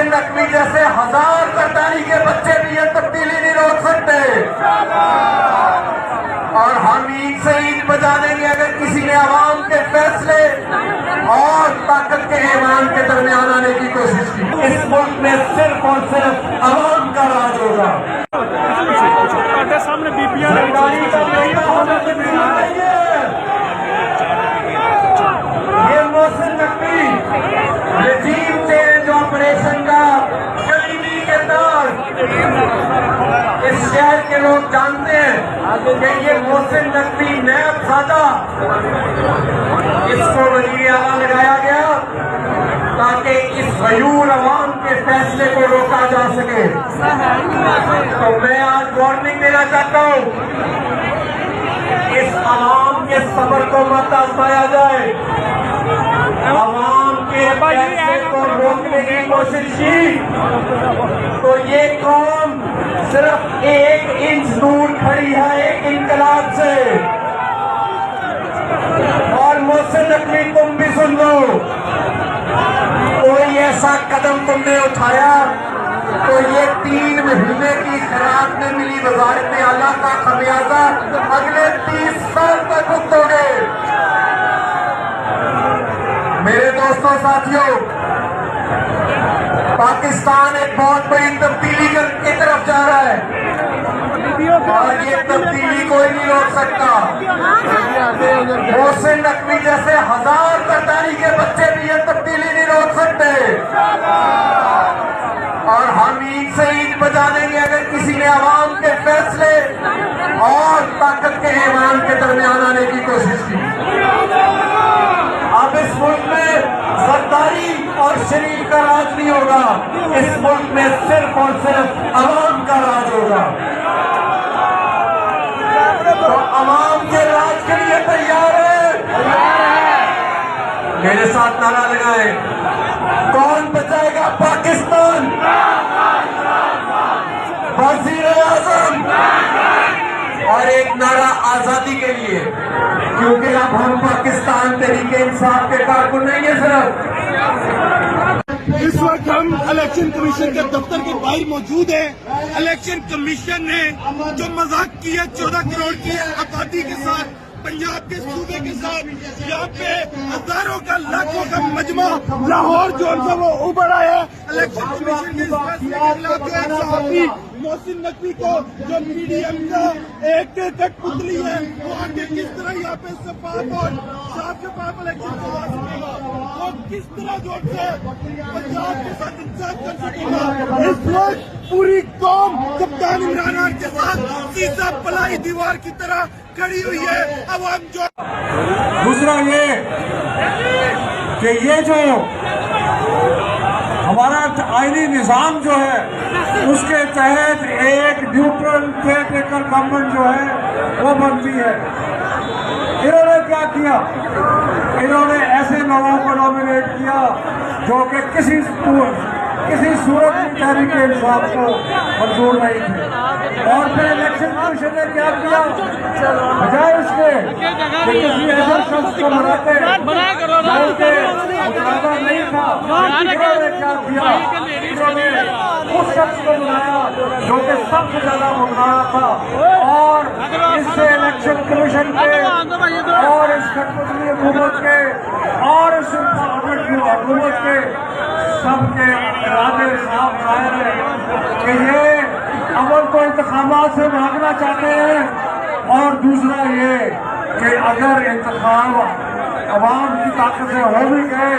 मोहसिन नकवी जैसे 1000 सरदारी के बच्चे भी ये तब्दीली नहीं रोक सकते। और हम ईद से ईद बजा देंगे अगर किसी ने आवाम के फैसले और ताकत के ईमान के दरमियान आने की कोशिश की। इस मुल्क में सिर्फ और सिर्फ आवाम का राज होगा। सामने बीपीआर सरकारी का बेटा होने से बिना ये मोहसिन नकवी रजीम चेंज ऑपरेशन का करीबी किरदार इस शहर के लोग जानते हैं कि ये मोहसिन नकवी नैब ज़ादा इसको वज़ीर आला लगाया गया ताकि इस गयूर अवाम के फैसले को रोका जा सके। तो मैं आज वार्निंग देना चाहता हूँ, इस अवाम के सब्र को मत आजमाया जाए। अवाम के फैसले को रोकने की कोशिश की तो ये कौम सिर्फ 1 इंच दूर खड़ी है एक इनकलाब से। और मोहसिन नकवी तुम भी सुन लो, कोई ऐसा कदम तुमने उठाया तो ये 3 महीने की खराब में मिली वजारत आला का खमियाजा अगले 30 साल तक भुगतोगे। मेरे दोस्तों साथियों, पाकिस्तान एक बहुत बड़ी तब्दीली की तरफ जा रहा है और ये तब्दीली कोई नहीं रोक सकता। मोहसिन नकवी जैसे 1000 सरदारी के बच्चे भी ये तब्दीली नहीं रोक सकते। और हम ईद से ईद बजा देंगे अगर किसी ने आवाम के फैसले और ताकत के ईमान के दरमियान आने की कोशिश की। अब इस मुल्क में सरदारी और शरीफ का राज नहीं होगा, इस मुल्क में सिर्फ और सिर्फ अवाम का राज होगा। तो अवाम के राज के लिए तैयार है? मेरे साथ नारा लगाए, कौन बचाएगा पाकिस्तान? वज़ीर आज़म। और एक नारा आजादी के लिए, क्योंकि अब हम पाकिस्तान तहरीके इंसाफ के कारकुन नहीं है सिर्फ। इस वक्त हम इलेक्शन कमीशन के दफ्तर के बाहर मौजूद हैं। इलेक्शन कमीशन ने जो मजाक किया 14 करोड़ की आबादी के साथ, पंजाब के सूबे के साथ, यहाँ पे हजारों का लाखों का मजमा लाहौर जो है वो उभरा है। इलेक्शन कमीशन के इस फैसले के खिलाफ जो है सहाफी मोहसिन नकवी को जो मीडियम का एक कठपुतली है वो आगे किस तरह यहाँ पे शफाफ और साफ इलेक्शन करवा सकेगा, वो किस तरह जो है पंजाब के साथ इंसाफ कर सकेगा। इस वक्त पूरी कौम कप्तान इमरान खान के साथ सीधा पलाई दीवार की तरह खड़ी हुई है। अब हम जो दूसरा ये कि ये जो हमारा आईनी निजाम जो है उसके तहत एक न्यूट्रल केयरटेकर गवर्नमेंट जो है वो बनती है। इन्होंने क्या किया, इन्होंने ऐसे लोगों को नॉमिनेट किया जो कि किसी सूरत में तहरीक इंसाफ को मंजूर नहीं थे। और फिर इलेक्शन कमीशन ने क्या किया, बजाय उसके किसी ऐसे शख्स को बनाते नहीं था, इन्होंने क्या किया, इन्होंने उस शख्स को बनाया जो कि सबसे ज्यादा मुकर्रा था। और इससे इलेक्शन कमीशन के और इस कठपुतली हुकूमत के और इस हुकूमत के सबके इरादे साफ जाहिर है कि ये अव्वल तो इंतखाबात से भागना चाहते हैं और दूसरा ये कि अगर इंतखाब अवाम की ताकत से हो भी गए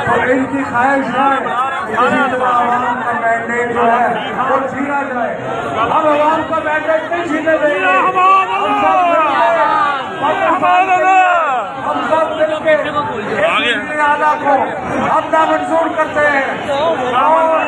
तो इनकी ख्वाहिश है किसी तरह अवाम का मैंडेट जो है वो छीना जाए। हम अवाम का मैंडेट नहीं छीने देंगे। हम सब मिलके आला को अपना मंजूर करते हैं और